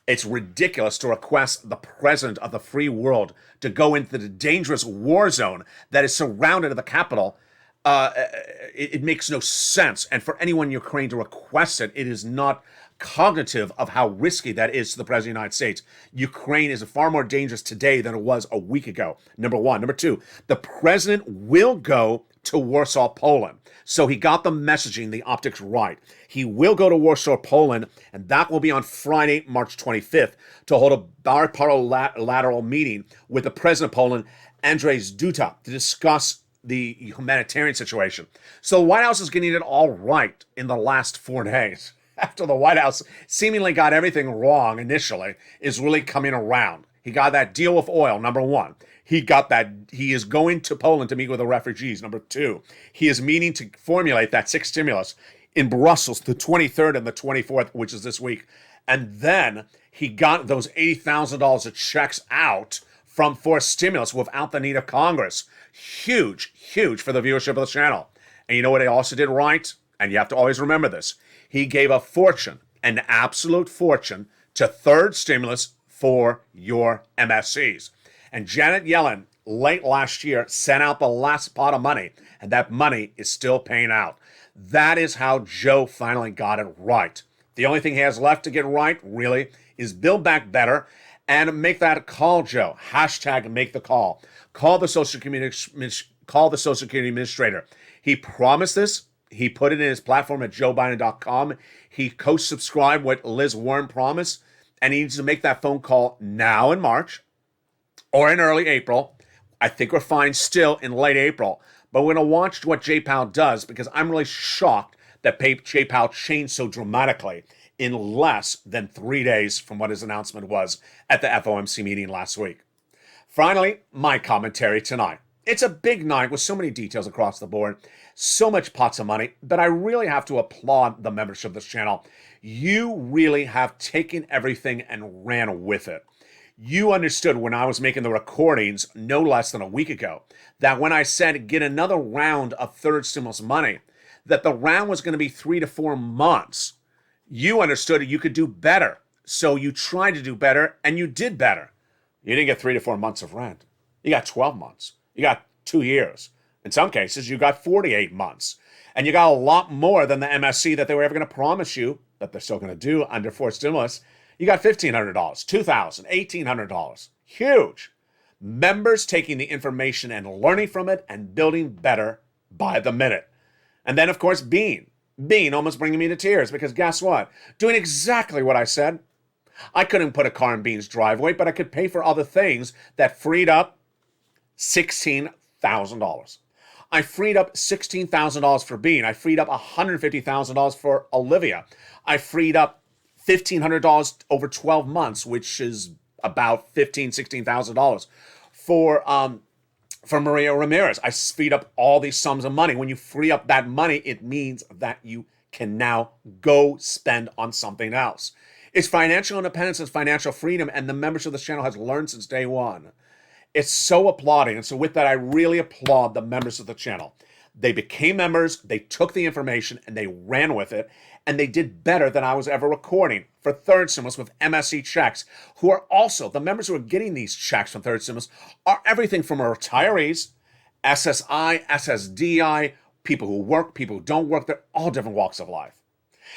It's ridiculous to request the president of the free world to go into the dangerous war zone that is surrounded at the capital. It makes no sense. And for anyone in Ukraine to request it, it is not cognitive of how risky that is to the president of the United States. Ukraine is far more dangerous today than it was a week ago. Number one. Number two, the president will go to Warsaw, Poland. So he got the messaging, the optics right. He will go to Warsaw, Poland, and that will be on Friday, March 25th, to hold a bilateral meeting with the president of Poland, Andrzej Duda, to discuss the humanitarian situation. So the White House is getting it all right in the last 4 days. After the White House seemingly got everything wrong initially, is really coming around. He got that deal with oil, number one. He is going to Poland to meet with the refugees, number two. He is meaning to formulate that sixth stimulus in Brussels, the 23rd and the 24th, which is this week. And then he got those $80,000 of checks out from forced stimulus without the need of Congress. Huge, huge for the viewership of the channel. And you know what he also did right? And you have to always remember this. He gave a fortune, an absolute fortune, to third stimulus for your MSCs. And Janet Yellen, late last year, sent out the last pot of money, and that money is still paying out. That is how Joe finally got it right. The only thing he has left to get right, really, is build back better and make that call, Joe. Hashtag make the call. Call the Social Security Administrator. He promised this. He put it in his platform at joebiden.com. He co-subscribed what Liz Warren promised, and he needs to make that phone call now in March or in early April. I think we're fine still in late April, but we're going to watch what Jay Powell does because I'm really shocked that Jay Powell changed so dramatically in less than 3 days from what his announcement was at the FOMC meeting last week. Finally, my commentary tonight. It's a big night with so many details across the board, so much pots of money, but I really have to applaud the membership of this channel. You really have taken everything and ran with it. You understood when I was making the recordings no less than a week ago that when I said get another round of third stimulus money, that the round was going to be 3 to 4 months. You understood you could do better. So you tried to do better and you did better. You didn't get 3 to 4 months of rent. You got 12 months. You got 2 years. In some cases, you got 48 months. And you got a lot more than the MSC that they were ever going to promise you, that they're still going to do under fourth stimulus. You got $1,500, $2,000, $1,800. Huge. Members taking the information and learning from it and building better by the minute. And then, of course, Bean almost bringing me to tears because guess what? Doing exactly what I said. I couldn't put a car in Bean's driveway, but I could pay for other things that freed up $16,000. I freed up $16,000 for Bean. I freed up $150,000 for Olivia. I freed up $1,500 over 12 months, which is about $16,000 for Maria Ramirez. I freed up all these sums of money. When you free up that money, it means that you can now go spend on something else. It's financial independence, it's financial freedom, and the members of this channel has learned since day one. It's so applauding. And so with that, I really applaud the members of the channel. They became members, they took the information, and they ran with it, and they did better than I was ever recording for third stimulus with MSC checks, who are also, the members who are getting these checks from third stimulus are everything from retirees, SSI, SSDI, people who work, people who don't work. They're all different walks of life.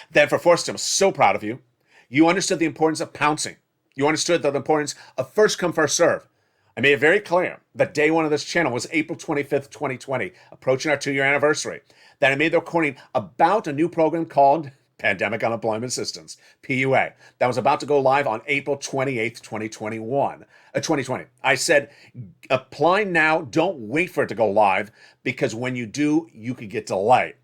Then for fourth stimulus, so proud of you. You understood the importance of pouncing. You understood the importance of first come, first serve. I made it very clear that day one of this channel was April 25th, 2020, approaching our 2-year anniversary, that I made the recording about a new program called Pandemic Unemployment Assistance, PUA, that was about to go live on April 28th, 2020. I said, apply now, don't wait for it to go live, because when you do, you could get delayed.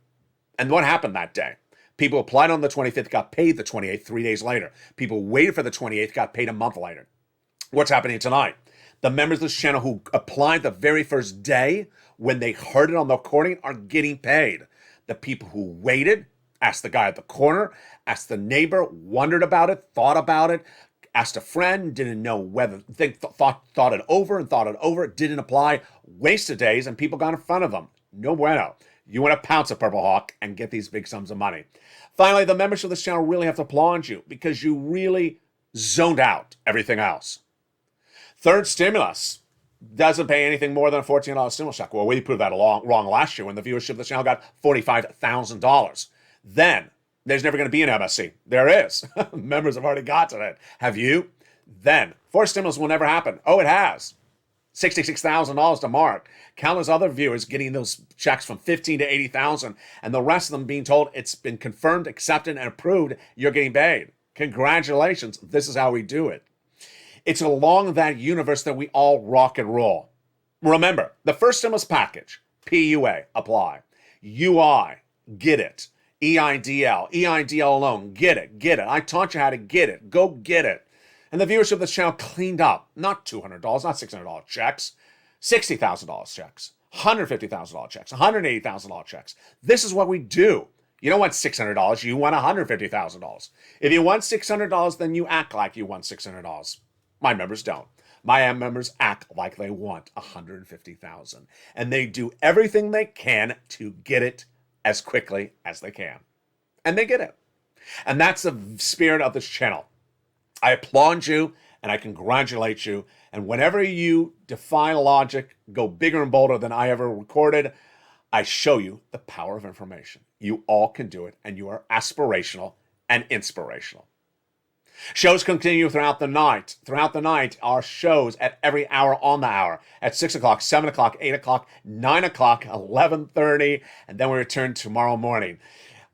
And what happened that day? People applied on the 25th, got paid the 28th, 3 days later. People waited for the 28th, got paid a month later. What's happening tonight? The members of this channel who applied the very first day when they heard it on the recording are getting paid. The people who waited, asked the guy at the corner, asked the neighbor, wondered about it, thought about it, asked a friend, didn't know whether, thought it over, didn't apply, wasted days, and people got in front of them. No bueno. You want to pounce a Purple Hawk and get these big sums of money. Finally, the members of this channel really have to applaud you because you really zoned out everything else. Third stimulus doesn't pay anything more than a $14 stimulus check. Well, we proved that wrong last year when the viewership of the channel got $45,000. Then there's never going to be an MSC. There is. Members have already gotten it. Have you? Then fourth stimulus will never happen. Oh, it has. $66,000 to Mark. Countless other viewers getting those checks from $15,000 to $80,000, and the rest of them being told it's been confirmed, accepted, and approved. You're getting paid. Congratulations. This is how we do it. It's along that universe that we all rock and roll. Remember, the first stimulus package, PUA, apply. UI, get it. EIDL alone, get it. I taught you how to get it. Go get it. And the viewership of this channel cleaned up. Not $200, not $600 checks, $60,000 checks, $150,000 checks, $180,000 checks. This is what we do. You don't want $600, you want $150,000. If you want $600, then you act like you want $600. My members don't. My members act like they want $150,000. And they do everything they can to get it as quickly as they can. And they get it. And that's the spirit of this channel. I applaud you and I congratulate you. And whenever you defy logic, go bigger and bolder than I ever recorded, I show you the power of information. You all can do it, and you are aspirational and inspirational. Shows continue throughout the night. Throughout the night are shows at every hour on the hour. At 6 o'clock, 7 o'clock, 8 o'clock, 9 o'clock, 11:30, and then we return tomorrow morning.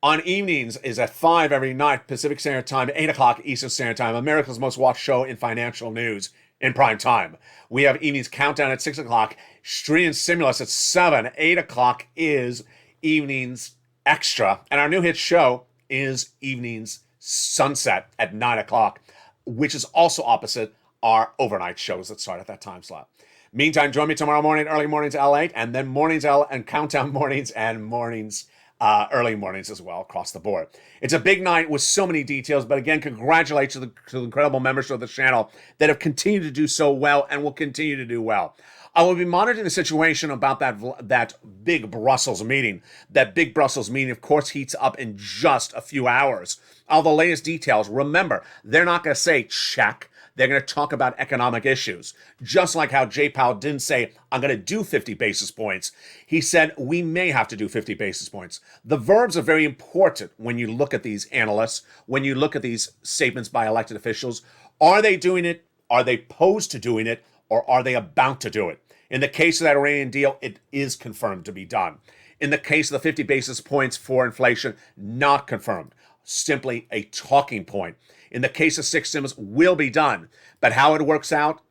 On evenings is at 5 every night, Pacific Standard Time, 8 o'clock Eastern Standard Time, America's most watched show in financial news in prime time. We have evenings countdown at 6 o'clock, Street and Stimulus at 7. 8 o'clock is evenings extra, and our new hit show is evenings sunset at 9 o'clock, which is also opposite our overnight shows that start at that time slot. Meantime, join me tomorrow morning, early mornings L8, and then mornings L and countdown mornings and mornings early mornings as well across the board. It's a big night with so many details, but again, congratulations to the incredible members of the channel that have continued to do so well and will continue to do well. I will be monitoring the situation about that big Brussels meeting. That big Brussels meeting, of course, heats up in just a few hours. All the latest details. Remember, they're not going to say check. They're going to talk about economic issues. Just like how Jay Powell didn't say, I'm going to do 50 basis points. He said, we may have to do 50 basis points. The verbs are very important when you look at these analysts, when you look at these statements by elected officials. Are they doing it? Are they posed to doing it? Or are they about to do it? In the case of that Iranian deal, it is confirmed to be done. In the case of the 50 basis points for inflation, not confirmed. Simply a talking point. In the case of 6 stimulus, will be done. But how it works out,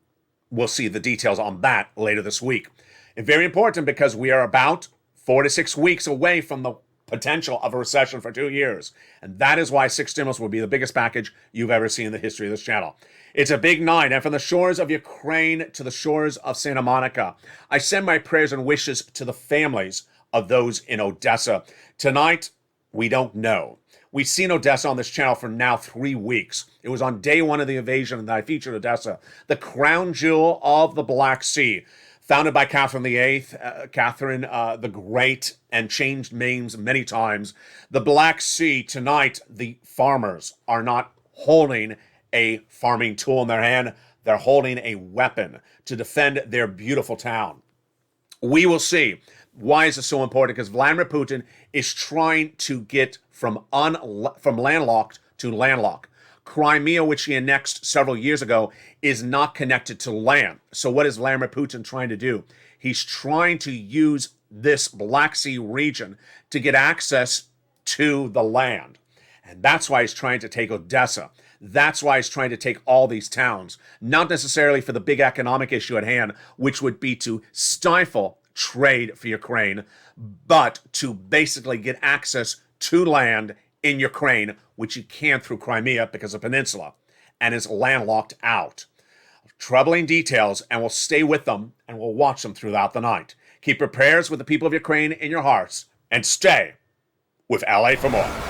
we'll see the details on that later this week. And very important because we are about 4 to 6 weeks away from the potential of a recession for 2 years. And that is why 6 stimulus will be the biggest package you've ever seen in the history of this channel. It's a big night, and from the shores of Ukraine to the shores of Santa Monica, I send my prayers and wishes to the families of those in Odessa. Tonight, we don't know. We've seen Odessa on this channel for now 3 weeks. It was on day 1 of the invasion that I featured Odessa, the crown jewel of the Black Sea, founded by Catherine VIII, Catherine the Great, and changed names many times. The Black Sea, tonight, the farmers are not holding a farming tool in their hand. They're holding a weapon to defend their beautiful town. We will see. Why is this so important? Because Vladimir Putin is trying to get from landlocked to landlocked. Crimea, which he annexed several years ago, is not connected to land. So what is Vladimir Putin trying to do? He's trying to use this Black Sea region to get access to the land. And that's why he's trying to take Odessa. That's why he's trying to take all these towns, not necessarily for the big economic issue at hand, which would be to stifle trade for Ukraine, but to basically get access to land in Ukraine, which you can't through Crimea because of peninsula, and is landlocked out. Troubling details, and we'll stay with them, and we'll watch them throughout the night. Keep your prayers with the people of Ukraine in your hearts, and stay with LA for more.